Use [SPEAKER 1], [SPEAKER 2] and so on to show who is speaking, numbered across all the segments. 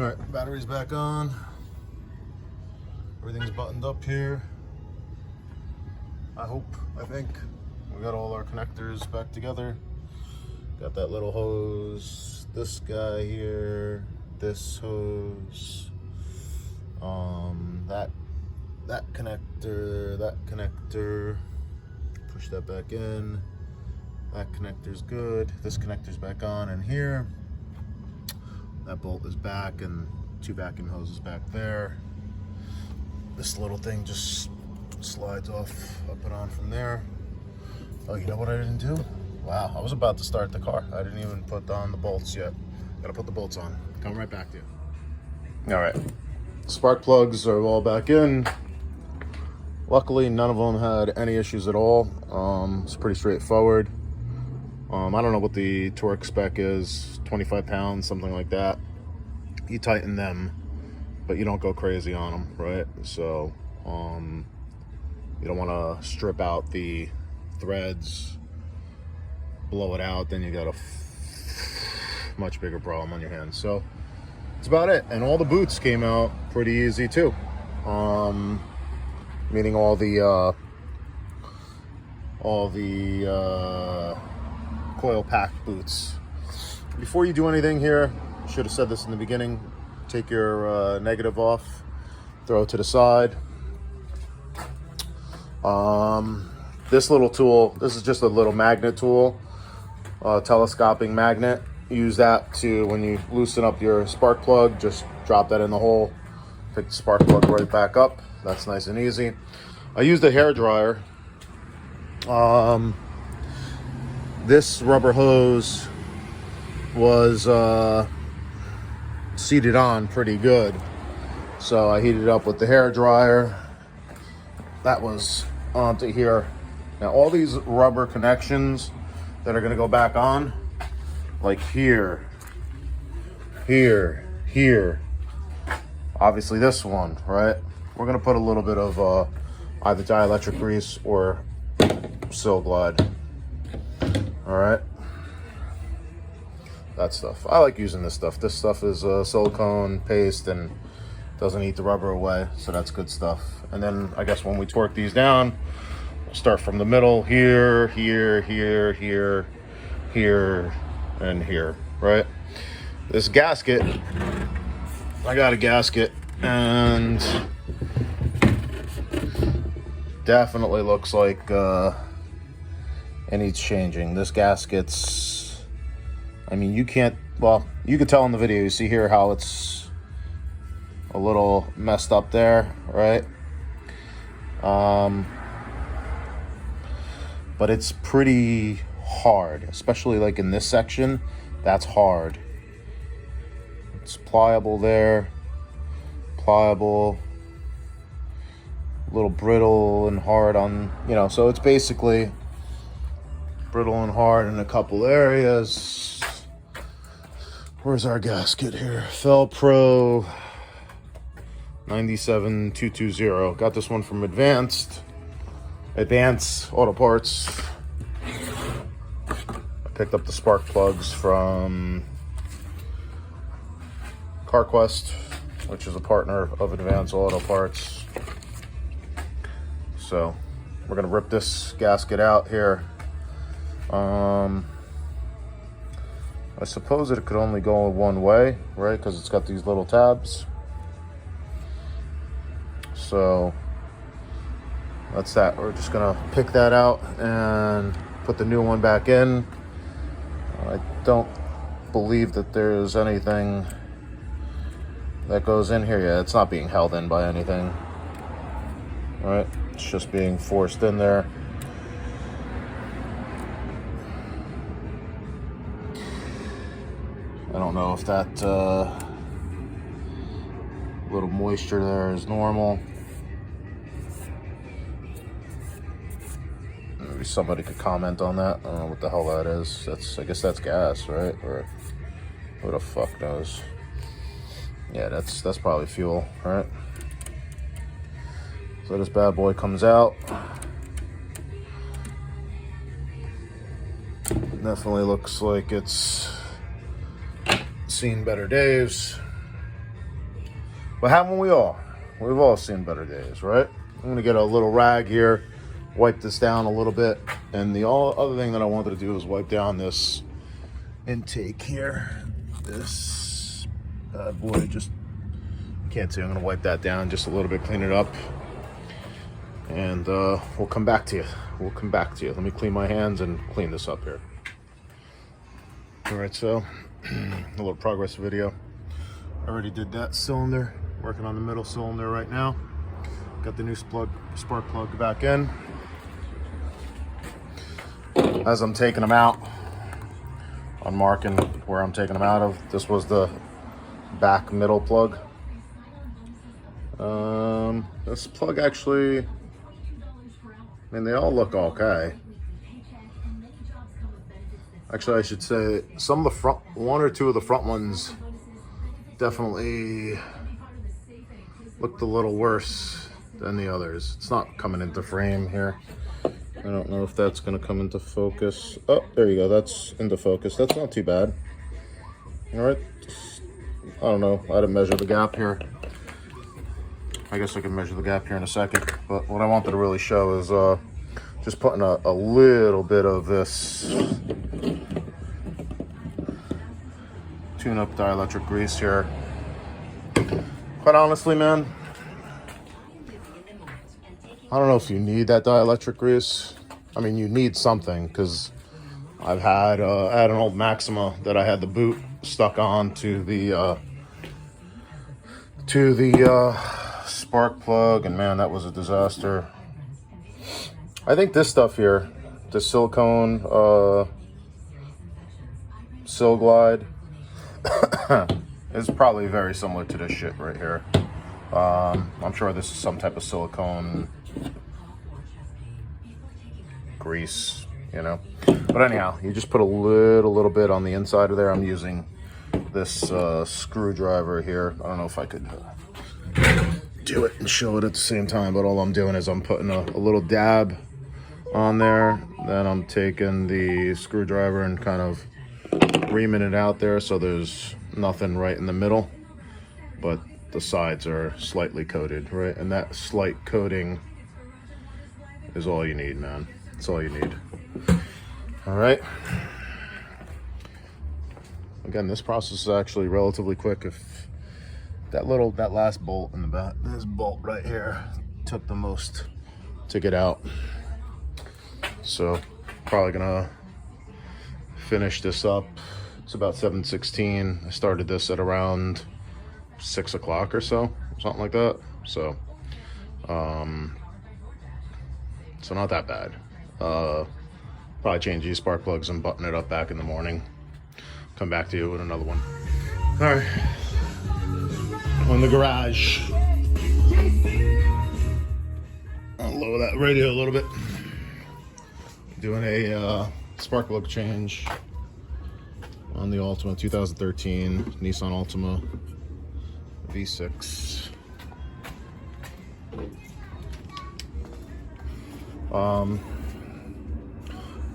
[SPEAKER 1] All right, battery's back on. Everything's buttoned up here. I think. We got all our connectors back together. Got that little hose, this guy here, this hose, that connector, push that back in. That connector's good. This connector's back on in here. That bolt is back and 2 vacuum hoses back there. This little thing just slides off up and on from there. Oh, you know what I didn't do? Wow, I was about to start the car. I didn't even put on the bolts yet. Gotta put the bolts on. Come right back to you. All right, spark plugs are all back in. Luckily, none of them had any issues at all. It's pretty straightforward. I don't know what the torque spec is, 25 pounds, something like that. You tighten them, but you don't go crazy on them, right? So you don't want to strip out the threads, blow it out, then you got a much bigger problem on your hands. So that's about it. And all the boots came out pretty easy too. Meaning all the coil pack boots. Before you do anything here, should have said this in the beginning, take your negative off, throw it to the side. This little tool, this is just a little magnet tool, telescoping magnet. Use that to, when you loosen up your spark plug, just drop that in the hole, pick the spark plug right back up. That's nice and easy. I used a hair dryer. This rubber hose was seated on pretty good, so I heated it up with the hair dryer. That was onto here. Now all these rubber connections that are going to go back on, like here, obviously this one, right? We're going to put a little bit of either dielectric grease or Sil Glide. All right, that stuff. I like using this stuff. This stuff is silicone paste and doesn't eat the rubber away, so that's good stuff. And then I guess when we torque these down, we'll start from the middle, here, and here, right? This gasket, I got a gasket, and definitely looks like it needs changing. This gasket's, I mean, you can't, well, you could tell in the video, you see here how it's a little messed up there, right? But it's pretty hard, especially like in this section. That's hard. It's pliable there, pliable, a little brittle and hard on, you know, so it's basically brittle and hard in a couple areas. Where's our gasket here? Felpro 97220. Got this one from Advance Auto Parts. I picked up the spark plugs from CarQuest, which is a partner of Advance Auto Parts. So we're gonna rip this gasket out here. I suppose it could only go one way, right? Because it's got these little tabs. So that's that. We're just gonna pick that out and put the new one back in. I don't believe that there's anything that goes in here yet. It's not being held in by anything. All right, it's just being forced in there. I don't know if that little moisture there is normal. Maybe somebody could comment on that. I don't know what the hell that is. I guess that's gas, right? Or who the fuck knows? Yeah, that's probably fuel, right? So this bad boy comes out. Definitely looks like it's seen better days. But haven't we all? We've all seen better days, right? I'm gonna get a little rag here, wipe this down a little bit. And the other thing that I wanted to do is wipe down this intake here. This bad boy, just, you can't see, I'm gonna wipe that down just a little bit, clean it up. And we'll come back to you. We'll come back to you. Let me clean my hands and clean this up here. All right, so a little progress video. I already did that cylinder. Working on the middle cylinder right now. Got the new spark plug back in. As I'm taking them out, I'm marking where I'm taking them out of. This was the back middle plug. This plug actually, I mean, they all look okay. Actually, I should say some of the front, one or two of the front ones definitely looked a little worse than the others. It's not coming into frame here. I don't know if that's gonna come into focus. Oh, there you go, that's into focus. That's not too bad. All right, I don't know, I didn't measure the gap here. I guess I can measure the gap here in a second. But what I wanted to really show is just putting a little bit of this tune-up dielectric grease here. Quite honestly, man, I don't know if you need that dielectric grease. I mean, you need something, because I've had I had an old Maxima that I had the boot stuck on to the spark plug, and man, that was a disaster. I think this stuff here, the silicone Sil Glide, is probably very similar to this shit right here. I'm sure this is some type of silicone grease, you know. But anyhow, you just put a little bit on the inside of there. I'm using this screwdriver here. I don't know if I could do it and show it at the same time, but all I'm doing is I'm putting a little dab on there. Then I'm taking the screwdriver and kind of reaming it out there so there's nothing right in the middle, but the sides are slightly coated, right? And that slight coating is all you need, man. That's all you need. All right. Again, this process is actually relatively quick. If that last bolt in the back, this bolt right here, took the most to get out. So probably gonna finish this up. It's about 7:16. I started this at around 6 o'clock or so, something like that. So so not that bad. Probably change these spark plugs and button it up back in the morning. Come back to you with another one. All right, on the garage. I'll lower that radio a little bit. Doing a spark plug change on the Altima 2013 Nissan Altima V6.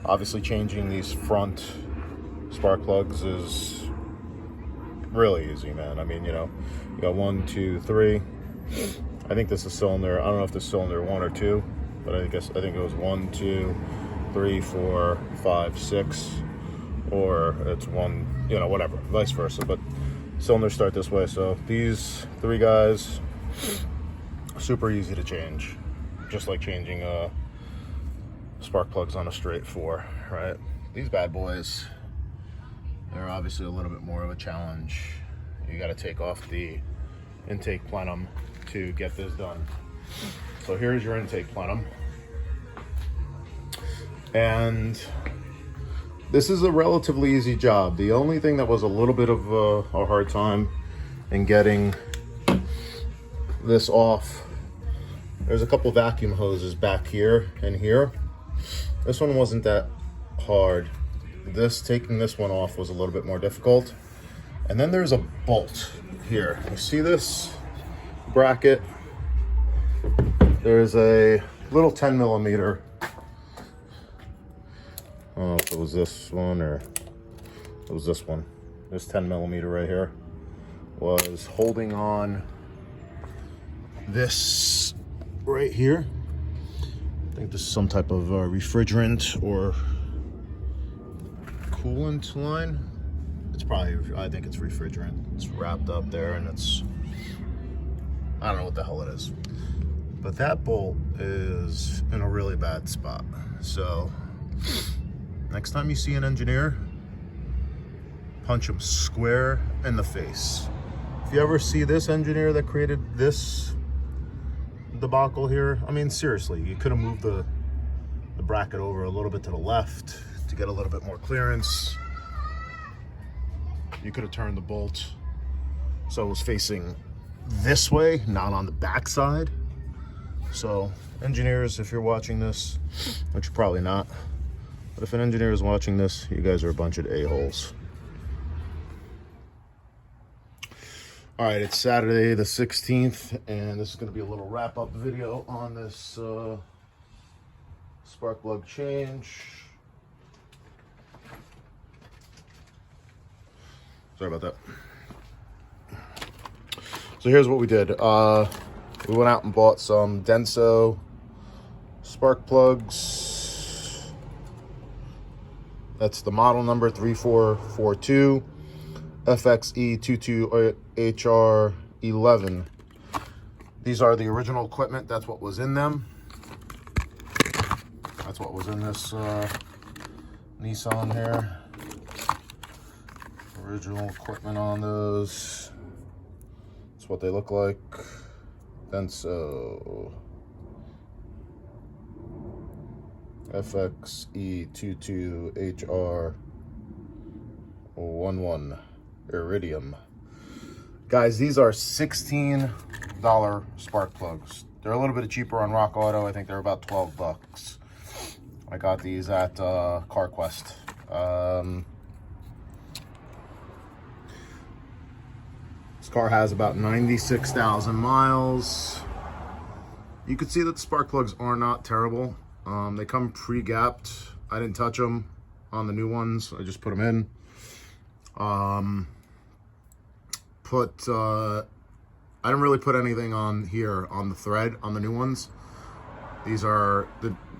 [SPEAKER 1] Obviously changing these front spark plugs is really easy, man. I mean, you know, you got 1, 2, 3. I think this is cylinder, I don't know if this is cylinder 1 or 2, but I think it was 1, 2, 3, 4, 5, 6, or it's 1, you know, whatever, vice versa. But cylinders start this way. So these 3 guys, super easy to change, just like changing spark plugs on a straight 4, right? These bad boys, they're obviously a little bit more of a challenge. You got to take off the intake plenum to get this done. So here's your intake plenum, and this is a relatively easy job. The only thing that was a little bit of a hard time in getting this off, there's a couple vacuum hoses back here and here. This one wasn't that hard. Taking this one off was a little bit more difficult. And then there's a bolt here. You see this bracket? There's a little 10 millimeter. I don't know if it was this one or it was this one. This 10 millimeter right here was holding on this right here. I think this is some type of refrigerant or coolant line. It's probably, I think it's refrigerant. It's wrapped up there and it's, I don't know what the hell it is. But that bolt is in a really bad spot. So next time you see an engineer, punch him square in the face. If you ever see this engineer that created this debacle here, I mean, seriously, you could have moved the bracket over a little bit to the left to get a little bit more clearance. You could have turned the bolt so it was facing this way, not on the back side. So engineers, if you're watching this, which you're probably not, but if an engineer is watching this, you guys are a bunch of a-holes. All right, it's Saturday the 16th, and this is going to be a little wrap-up video on this spark plug change. Sorry about that. So here's what we did. We went out and bought some Denso spark plugs. That's the model number 3442 FXE22HR11. These are the original equipment. That's what was in them. That's what was in this Nissan here. Original equipment on those. That's what they look like. Denso FXE22HR11 Iridium. Guys, these are $16 spark plugs. They're a little bit cheaper on Rock Auto. I think they're about 12 bucks. I got these at CarQuest. This car has about 96,000 miles. You can see that the spark plugs are not terrible. They come pre-gapped. I didn't touch them on the new ones. I just put them in. I didn't really put anything on here on the thread on the new ones. These are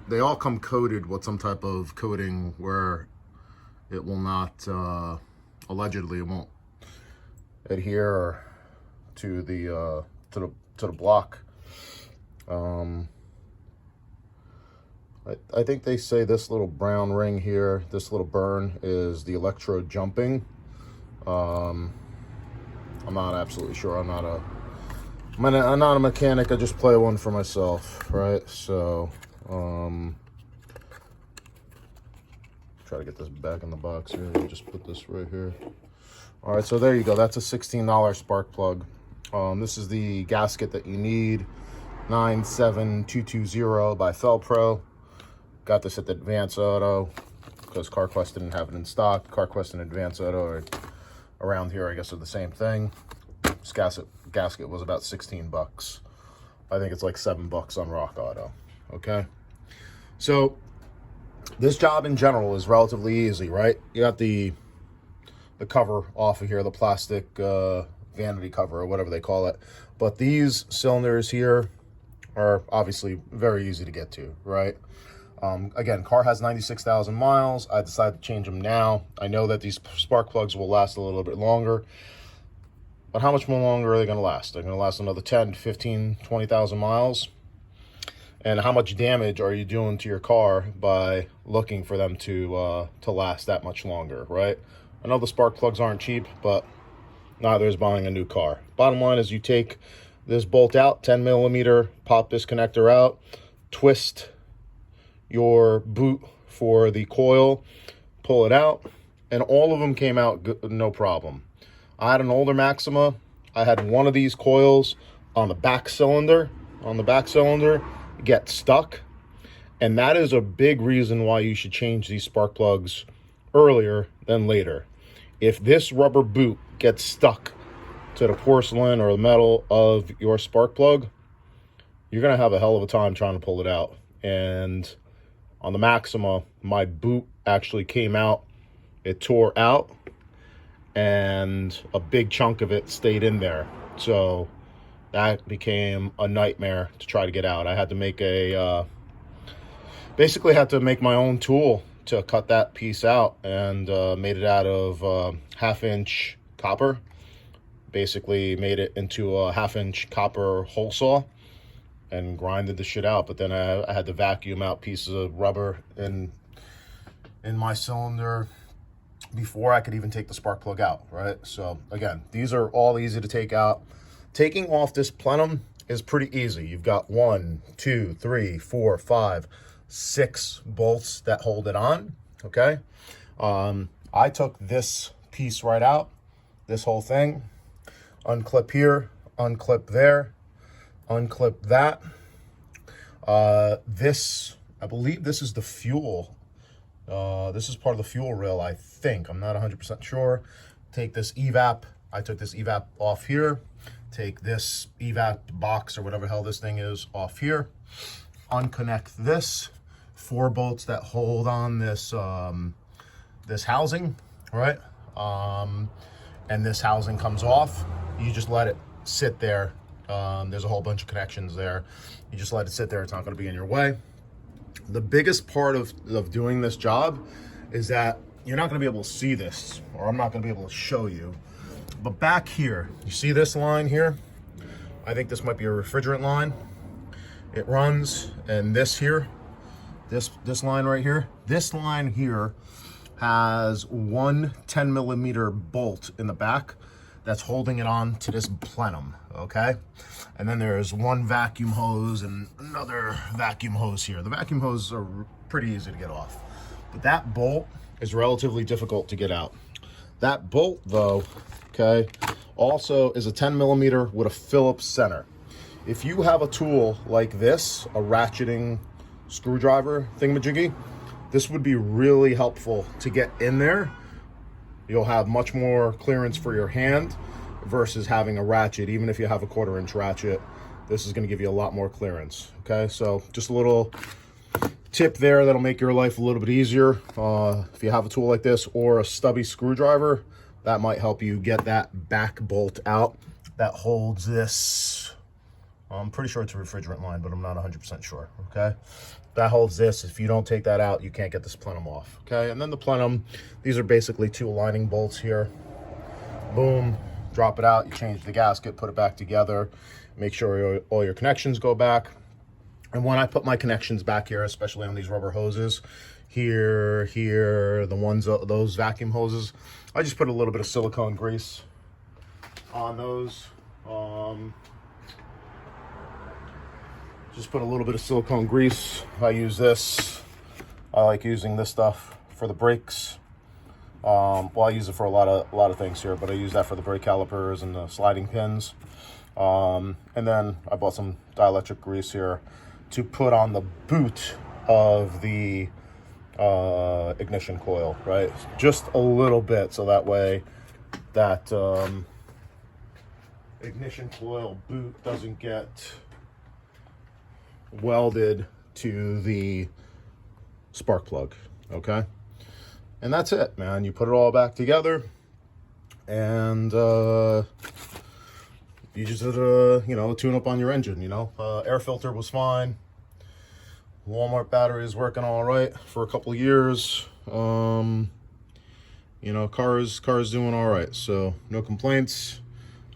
[SPEAKER 1] they all come coated with some type of coating where it will not allegedly it won't adhere to the block. I think they say this little brown ring here, this little burn, is the electrode jumping. I'm not absolutely sure. I'm not a mechanic. I just play one for myself, right? So try to get this back in the box here. Just put this right here. All right, so there you go. That's a $16 spark plug. This is the gasket that you need, 97220 by Felpro. Got this at the Advance Auto because CarQuest didn't have it in stock. CarQuest and Advance Auto are around here, I guess, are the same thing. This gasket was about 16 bucks. I think it's like 7 bucks on Rock Auto. Okay, so this job in general is relatively easy, right? You got the cover off of here, the plastic vanity cover or whatever they call it. But these cylinders here are obviously very easy to get to, right? Again, car has 96,000 miles. I decided to change them now. I know that these spark plugs will last a little bit longer, but how much more longer are they going to last? They're going to last another 10, 15, 20,000 miles. And how much damage are you doing to your car by looking for them to last that much longer, right? I know the spark plugs aren't cheap, but neither is buying a new car. Bottom line is you take this bolt out, 10 millimeter, pop this connector out, twist your boot for the coil, pull it out, and all of them came out no problem. I had an older Maxima. I had one of these coils on the back cylinder, get stuck, and that is a big reason why you should change these spark plugs earlier than later. If this rubber boot gets stuck to the porcelain or the metal of your spark plug, you're gonna have a hell of a time trying to pull it out. And on the Maxima, my boot actually came out, it tore out, and a big chunk of it stayed in there. So that became a nightmare to try to get out. I had to make a, basically had to make my own tool to cut that piece out, and made it out of 1/2-inch copper. Basically made it into a 1/2-inch copper hole saw and grinded the shit out. But then I had to vacuum out pieces of rubber in my cylinder before I could even take the spark plug out, right? So again, these are all easy to take out. Taking off this plenum is pretty easy. You've got 1, 2, 3, 4, 5, 6 bolts that hold it on, okay? I took this piece right out, this whole thing, unclip here, unclip there, unclip that. This, I believe this is the fuel. This is part of the fuel rail, I think. I'm not 100% sure. Take this evap. I took this evap off here. Take this evap box or whatever the hell this thing is off here. Unconnect this. 4 bolts that hold on this this housing, right? And this housing comes off. You just let it sit there. There's a whole bunch of connections there. You just let it sit there. It's not going to be in your way. The biggest part of doing this job is that you're not going to be able to see this, or I'm not going to be able to show you. But back here, you see this line here? I think this might be a refrigerant line. It runs, and this here, this line right here, this line here has one 10mm bolt in the back that's holding it on to this plenum, okay? And then there's one vacuum hose and another vacuum hose here. The vacuum hoses are pretty easy to get off, but that bolt is relatively difficult to get out. That bolt though, okay, also is a 10mm with a Phillips center. If you have a tool like this, a ratcheting screwdriver thingamajiggy, this would be really helpful to get in there. You'll have much more clearance for your hand versus having a ratchet. Even if you have a 1/4-inch ratchet, this is going to give you a lot more clearance. Okay, so just a little tip there that'll make your life a little bit easier. If you have a tool like this or a stubby screwdriver, that might help you get that back bolt out that holds this. I'm pretty sure it's a refrigerant line, but I'm not 100% sure, okay? That holds this. If you don't take that out, you can't get this plenum off, okay? And then the plenum, these are basically 2 aligning bolts here. Boom, drop it out, you change the gasket, put it back together, make sure all your connections go back. And when I put my connections back here, especially on these rubber hoses, here, the ones, those vacuum hoses, I just put a little bit of silicone grease on those. Just put a little bit of silicone grease. I use this. I like using this stuff for the brakes. Well, I use it for a lot of things here, but I use that for the brake calipers and the sliding pins. And then I bought some dielectric grease here to put on the boot of the ignition coil, right? Just a little bit, so that way that ignition coil boot doesn't get welded to the spark plug, okay? And that's it, man. You put it all back together, and you just you know, tune up on your engine, you know. Air filter was fine. Walmart battery is working all right for a couple years. You know, car's doing all right, so no complaints.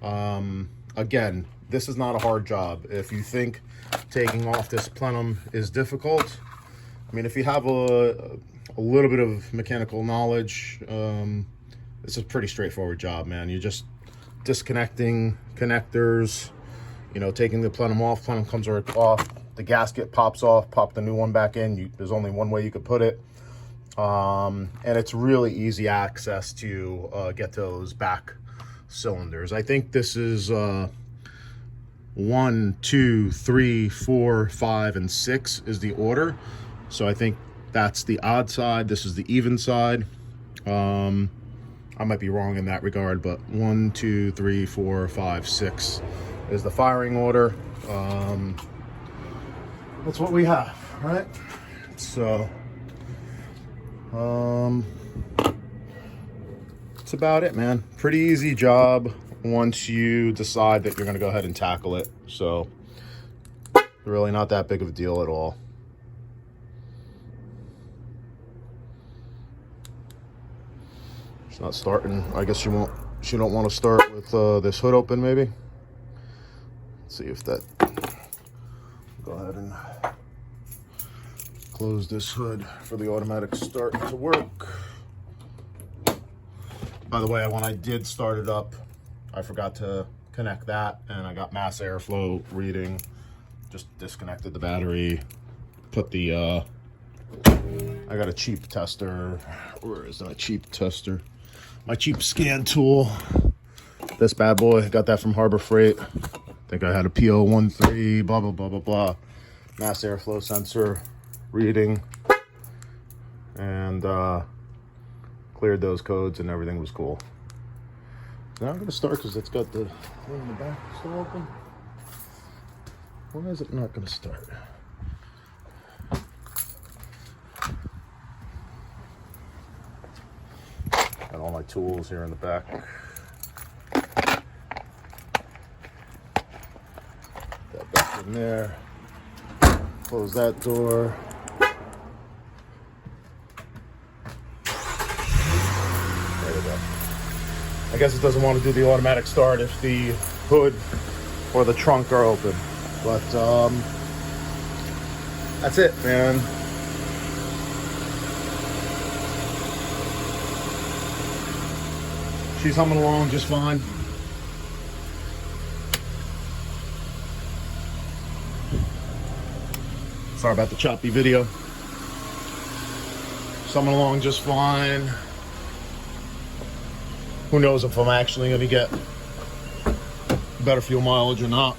[SPEAKER 1] Again, this is not a hard job. If you think taking off this plenum is difficult, I mean, if you have a little bit of mechanical knowledge, it's a pretty straightforward job, man. You're just disconnecting connectors, you know, taking the plenum off. Plenum comes right off. The gasket pops off, pop the new one back in. There's only one way you could put it. And it's really easy access to get those back cylinders. I think this is 1, 2, 3, 4, 5, and 6 is the order. So I think that's the odd side. This is the even side. I might be wrong in that regard, but 1, 2, 3, 4, 5, 6 is the firing order. That's what we have, right? So that's about it, man. Pretty easy job. once you decide that you're going to go ahead and tackle it. So really not that big of a deal at all. It's not starting. I guess you don't want to start with this hood open, maybe. Let's see if that, go ahead and close this hood for the automatic start to work. By the way, when I did start it up, I forgot to connect that, and I got mass airflow reading. Just disconnected the battery, put the, I got a cheap tester. Where is that cheap tester? My cheap scan tool. This bad boy, got that from Harbor Freight. I think I had a PO13, blah, blah, blah, blah, blah. Mass airflow sensor reading. And cleared those codes and everything was cool. So now I'm gonna start because it's got the thing in the back still open. Why is it not gonna start? Got all my tools here in the back. That back in there. Close that door. There we go. I guess it doesn't want to do the automatic start if the hood or the trunk are open. But that's it, man. She's humming along just fine. Sorry about the choppy video. She's humming along just fine. Who knows if I'm actually going to get better fuel mileage or not.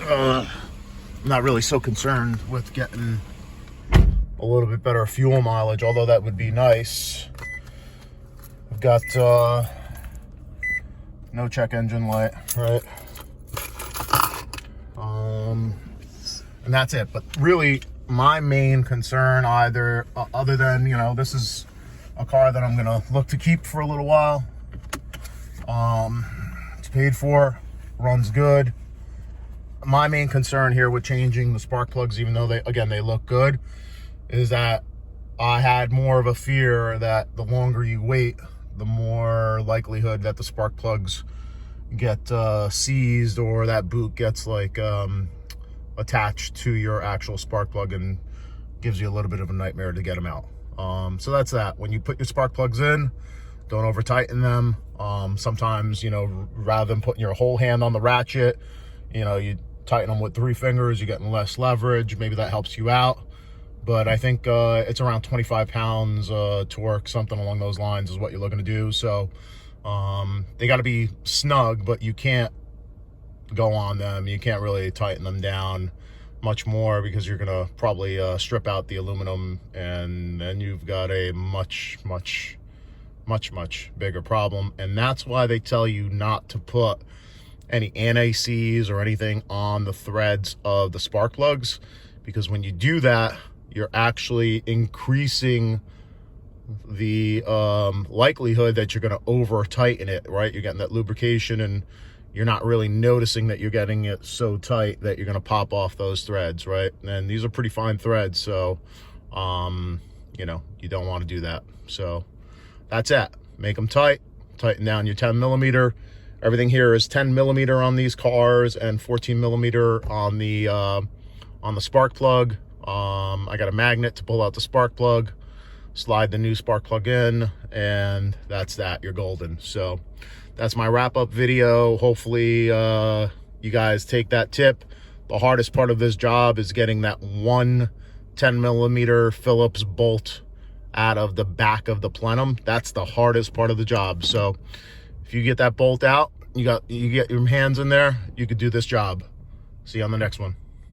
[SPEAKER 1] I'm not really so concerned with getting a little bit better fuel mileage, although that would be nice. I've got no check engine light, right? And that's it. But really, my main concern, other than, you know, this is a car that I'm gonna look to keep for a little while. It's paid for, runs good. My main concern here with changing the spark plugs, even though they look good, is that I had more of a fear that the longer you wait, the more likelihood that the spark plugs get seized, or that boot gets like attached to your actual spark plug and gives you a little bit of a nightmare to get them out. So that's that. When you put your spark plugs in, don't over tighten them. Sometimes, you know, rather than putting your whole hand on the ratchet, you know, you tighten them with 3 fingers, you're getting less leverage. Maybe that helps you out. But I think it's around 25 pounds torque, something along those lines is what you're looking to do. So they got to be snug, but you can't go on them. You can't really tighten them down much more, because you're gonna probably strip out the aluminum, and then you've got a much bigger problem. And that's why they tell you not to put any anti-seize or anything on the threads of the spark plugs, because when you do that, you're actually increasing the likelihood that you're going to over tighten it, right? You're getting that lubrication, and you're not really noticing that you're getting it so tight that you're going to pop off those threads, right? And these are pretty fine threads, so you know, you don't want to do that. So that's it. Make them tight, tighten down your 10 millimeter. Everything here is 10 millimeter on these cars and 14 millimeter on the spark plug. I got a magnet to pull out the spark plug, slide the new spark plug in, and that's that. You're golden. So that's my wrap-up video. Hopefully you guys take that tip. The hardest part of this job is getting that one 10 millimeter Phillips bolt out of the back of the plenum. That's the hardest part of the job. So if you get that bolt out, you get your hands in there, you could do this job. See you on the next one.